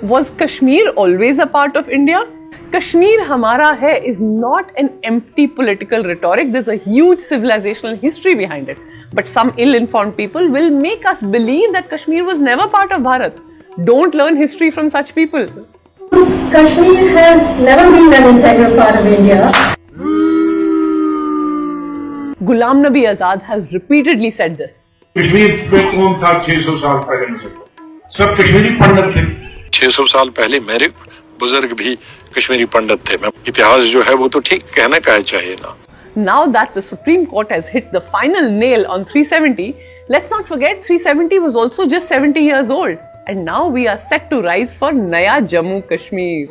Was Kashmir always a part of India? Kashmir Hamara Hai is not an empty political rhetoric. There's a huge civilizational history behind it. But some ill-informed people will make us believe that Kashmir was never part of Bharat. Don't learn history from such people. Kashmir has never been an integral part of India. Ghulam Nabi Azad has repeatedly said this. Kashmir पे कौन था 600 साल पहले में सब कश्मीरी पंडित थे। 600 साल पहले मेरे बुजुर्ग भी कश्मीरी पंडित थे। मैं इतिहास जो है वो तो ठीक कहना चाहिए ना। Now that the Supreme Court has hit the final nail on 370, let's not forget 370 was also just 70 years old. And now we are set to rise for Naya Jammu Kashmir.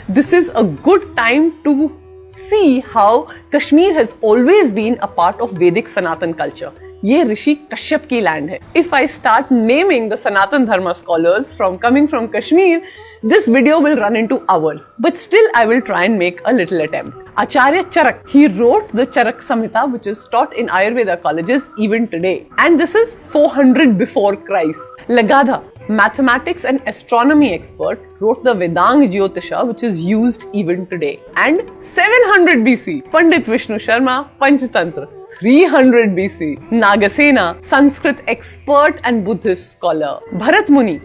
This is a good time to see how Kashmir has always been a part of Vedic Sanatan culture. ये ऋषि कश्यप की land है. If I start naming the Sanatan Dharma scholars coming from Kashmir, this video will run into hours. But still, I will try and make a little attempt. Acharya Charak, he wrote the Charak Samhita, which is taught in Ayurveda colleges even today. And this is 400 before Christ. Lagadha, mathematics and astronomy expert, wrote the Vedang Jyotisha, which is used even today. And 700 BC, Pandit Vishnu Sharma, Panchatantra. 300 BC, Nagasena, Sanskrit expert and Buddhist scholar. Bharat Muni,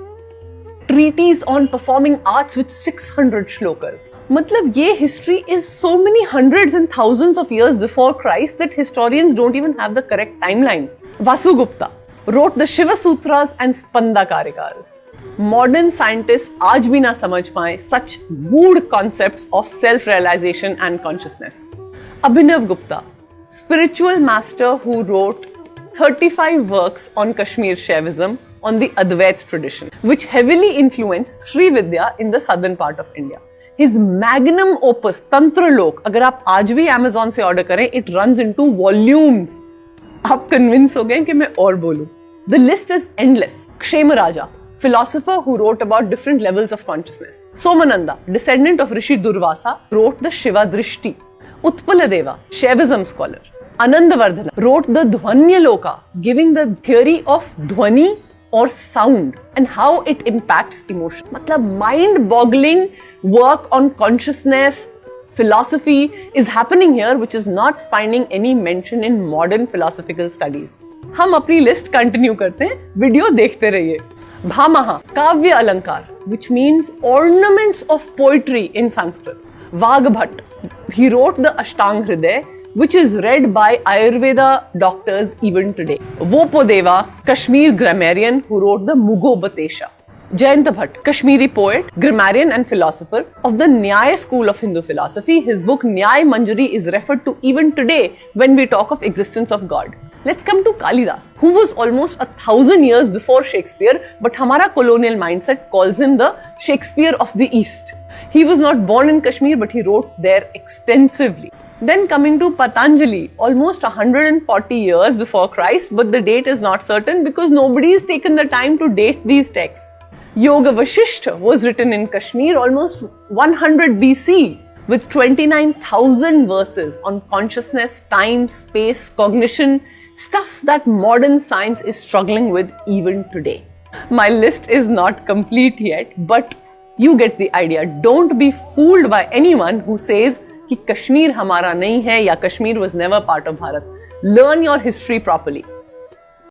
treatise on performing arts with 600 shlokas. Matlab, ye history is so many hundreds and thousands of years before Christ that historians don't even have the correct timeline. Vasugupta wrote the Shiva Sutras and Spanda Karikas. Modern scientists aaj bhi na samajh paaye such good concepts of self-realization and consciousness. Abhinav Gupta, spiritual master who wrote 35 works on Kashmir Shaivism on the Advait tradition, which heavily influenced Sri Vidya in the southern part of India. His magnum opus, Tantra Lok, अगर आप आज भी Amazon से order करें, it runs into volumes. आप convince हो गए कि मैं और बोलूं. The list is endless. Kshemaraja, philosopher who wrote about different levels of consciousness. Somananda, descendant of Rishi Durvasa, wrote the Shiva Drishti. Utpaladeva, Shaivism scholar. Anandavardhana wrote the Dhvanya Loka, giving the theory of Dhvani or sound and how it impacts emotion. Matlab, mind-boggling work on consciousness, philosophy is happening here, which is not finding any mention in modern philosophical studies. हम अपनी list continue करते हैं, video देखते रहिए. Bhamaha, काव्य अलंकार, which means ornaments of poetry in Sanskrit. Vagbhat, he wrote the Ashtang Hriday, which is read by Ayurveda doctors even today. Vopodeva, Kashmir grammarian who wrote the Mugobatesha. Jayanta Bhatt, Kashmiri poet, grammarian and philosopher of the Nyaya school of Hindu philosophy. His book Nyaya Manjari is referred to even today when we talk of existence of God. Let's come to Kalidas, who was almost 1,000 years before Shakespeare, but hamara colonial mindset calls him the Shakespeare of the East. He was not born in Kashmir, but he wrote there extensively. Then coming to Patanjali, almost 140 years before Christ, but the date is not certain because nobody has taken the time to date these texts. Yoga Vasishtha was written in Kashmir almost 100 BC with 29,000 verses on consciousness, time, space, cognition, stuff that modern science is struggling with even today. My list is not complete yet, but you get the idea. Don't be fooled by anyone who says कि कश्मीर हमारा नहीं है या Kashmir was never part of Bharat. Learn your history properly.